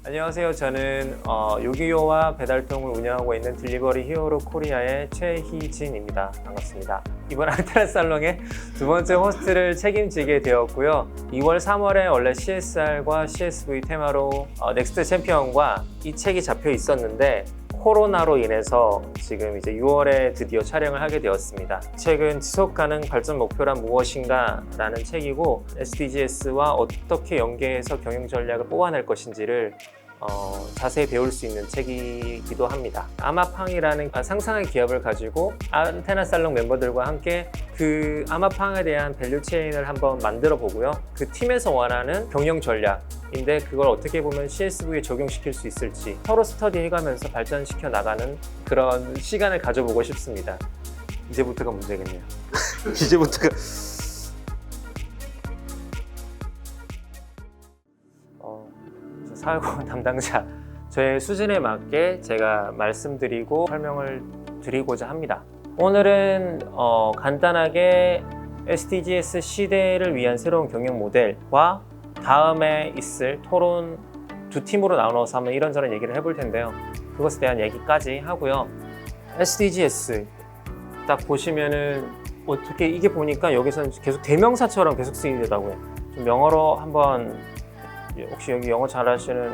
안녕하세요. 저는 요기요와 배달통을 운영하고 있는 딜리버리 히어로 코리아의 최희진입니다. 반갑습니다. 이번 안테나 살롱의 두 번째 호스트를 책임지게 되었고요. 2월, 3월에 원래 CSR과 CSV 테마로 넥스트 챔피언과 이 책이 잡혀 있었는데 코로나로 인해서 지금 이제 6월에 드디어 촬영을 하게 되었습니다. 책은 지속가능 발전 목표란 무엇인가 라는 책이고 SDGs와 어떻게 연계해서 경영 전략을 뽑아낼 것인지를 자세히 배울 수 있는 책이기도 합니다. 아마팡이라는 상상의 기업을 가지고 안테나 살롱 멤버들과 함께 그 아마팡에 대한 밸류 체인을 한번 만들어 보고요. 그 팀에서 원하는 경영 전략인데 그걸 어떻게 보면 CSV에 적용시킬 수 있을지 서로 스터디해가면서 발전시켜 나가는 그런 시간을 가져보고 싶습니다. 이제부터가 문제겠네요. 이제부터가 사회공헌 담당자 저의 수준에 맞게 제가 말씀드리고 설명을 드리고자 합니다. 오늘은 간단하게 SDGs 시대를 위한 새로운 경영 모델과 다음에 있을 토론 두 팀으로 나눠서 한번 이런저런 얘기를 해볼 텐데요. 그것에 대한 얘기까지 하고요. SDGs 딱 보시면은 어떻게 이게 보니까 여기서는 계속 대명사처럼 계속 쓰이더라고요. 좀 영어로 한번 혹시 여기 영어 잘하시는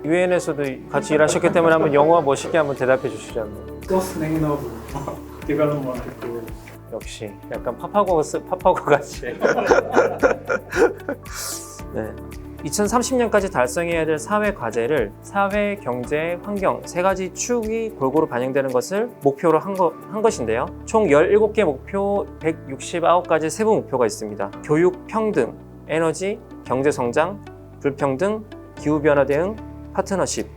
UN에서도 같이 일하셨기 때문에 한번 영어와 멋있게 한번 대답해 주시죠. Sustainable Development Goals. 역시 약간 파파고 같이. 네. 2030년까지 달성해야 될 사회 과제를 사회, 경제, 환경 세 가지 축이 골고루 반영되는 것을 목표로 한 것인데요. 총 17개 목표, 169가지 세부 목표가 있습니다. 교육, 평등, 에너지, 경제 성장, 불평등, 기후변화 대응, 파트너십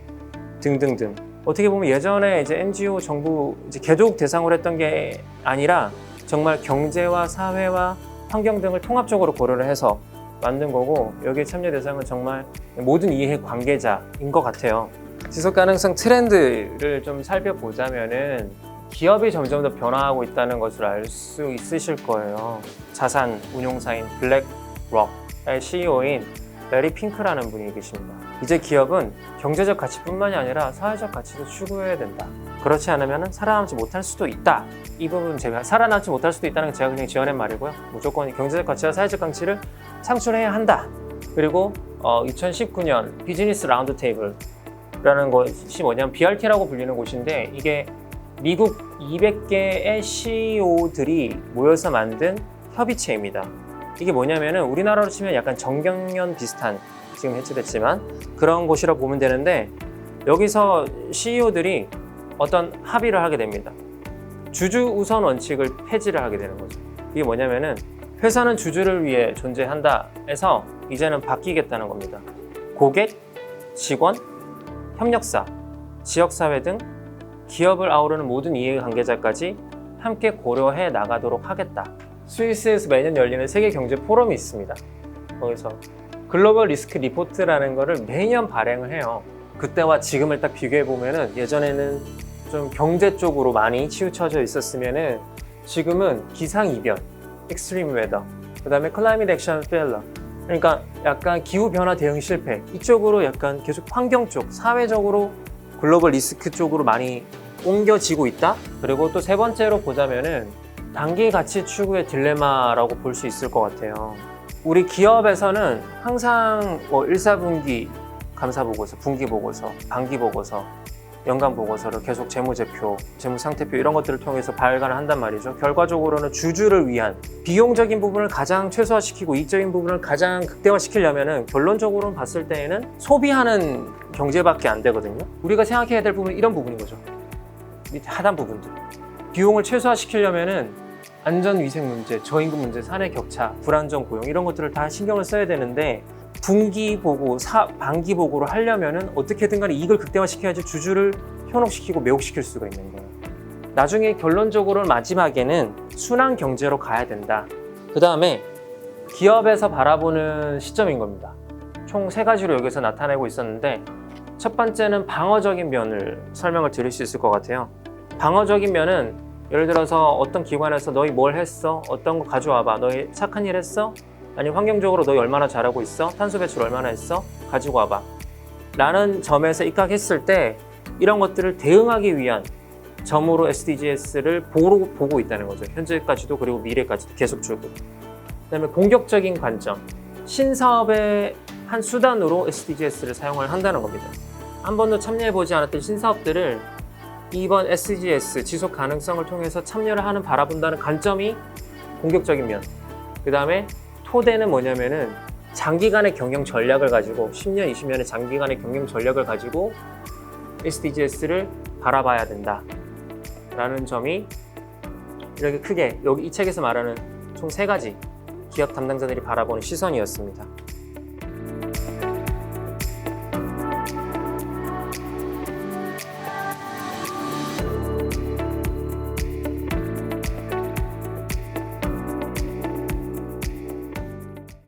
등등등. 어떻게 보면 예전에 이제 NGO 정부 이제 개도국 대상으로 했던 게 아니라 정말 경제와 사회와 환경 등을 통합적으로 고려를 해서 만든 거고 여기에 참여 대상은 정말 모든 이해 관계자인 것 같아요. 지속 가능성 트렌드를 좀 살펴보자면은 기업이 점점 더 변화하고 있다는 것을 알 수 있으실 거예요. 자산 운용사인 블랙록의 CEO인 레리 핑크라는 분이 계십니다. 이제 기업은 경제적 가치뿐만이 아니라 사회적 가치도 추구해야 된다. 그렇지 않으면 살아남지 못할 수도 있다. 이 부분 제가 살아남지 못할 수도 있다는 건 제가 그냥 지어낸 말이고요. 무조건 경제적 가치와 사회적 가치를 창출해야 한다. 그리고 2019년 비즈니스 라운드 테이블이라는 것이 뭐냐면 BRT라고 불리는 곳인데 이게 미국 200개의 CEO들이 모여서 만든 협의체입니다. 이게 뭐냐면은 우리나라로 치면 약간 정경련 비슷한 지금 해체됐지만 그런 곳이라고 보면 되는데 여기서 CEO들이 어떤 합의를 하게 됩니다. 주주 우선 원칙을 폐지를 하게 되는 거죠. 이게 뭐냐면은 회사는 주주를 위해 존재한다 해서 이제는 바뀌겠다는 겁니다. 고객, 직원, 협력사, 지역사회 등 기업을 아우르는 모든 이해관계자까지 함께 고려해 나가도록 하겠다. 스위스에서 매년 열리는 세계 경제 포럼이 있습니다. 거기서 글로벌 리스크 리포트라는 거를 매년 발행을 해요. 그때와 지금을 딱 비교해 보면은 예전에는 좀 경제 쪽으로 많이 치우쳐져 있었으면은 지금은 기상이변, 익스트림 웨더, 그다음에 클라이밋 액션 페일러. 그러니까 약간 기후 변화 대응 실패 이쪽으로 약간 계속 환경 쪽, 사회적으로 글로벌 리스크 쪽으로 많이 옮겨지고 있다. 그리고 또 세 번째로 보자면은 단기 가치 추구의 딜레마라고 볼 수 있을 것 같아요. 우리 기업에서는 항상 1, 4분기 감사보고서, 분기보고서, 반기보고서, 연간보고서를 계속 재무제표, 재무상태표 이런 것들을 통해서 발간을 한단 말이죠. 결과적으로는 주주를 위한 비용적인 부분을 가장 최소화시키고 이익적인 부분을 가장 극대화시키려면 결론적으로 봤을 때에는 소비하는 경제밖에 안 되거든요. 우리가 생각해야 될 부분은 이런 부분인 거죠. 밑에 하단 부분들. 비용을 최소화시키려면은 안전위생 문제, 저임금 문제, 사내 격차, 불안정 고용 이런 것들을 다 신경을 써야 되는데 분기보고, 반기보고를 하려면은 어떻게든 간에 이익을 극대화시켜야지 주주를 현혹시키고 매혹시킬 수가 있는 거예요. 나중에 결론적으로 마지막에는 순환 경제로 가야 된다. 그 다음에 기업에서 바라보는 시점인 겁니다. 총 3가지로 여기서 나타내고 있었는데 첫 번째는 방어적인 면을 설명을 드릴 수 있을 것 같아요. 방어적인 면은 예를 들어서 어떤 기관에서 너희 뭘 했어? 어떤 거 가져와봐. 너희 착한 일 했어? 아니 환경적으로 너희 얼마나 잘하고 있어? 탄소 배출 얼마나 했어? 가지고 와봐. 라는 점에서 입각했을 때 이런 것들을 대응하기 위한 점으로 SDGs를 보고 있다는 거죠. 현재까지도 그리고 미래까지도 계속적으로. 그다음에 공격적인 관점, 신사업의 한 수단으로 SDGs를 사용을 한다는 겁니다. 한 번도 참여해보지 않았던 신사업들을 이번 SDGs 지속 가능성을 통해서 참여를 하는 바라본다는 관점이 공격적인 면. 그 다음에 토대는 뭐냐면은 장기간의 경영 전략을 가지고 10년, 20년의 장기간의 경영 전략을 가지고 SDGs를 바라봐야 된다 라는 점이 이렇게 크게 여기 이 책에서 말하는 총 3가지 기업 담당자들이 바라보는 시선이었습니다.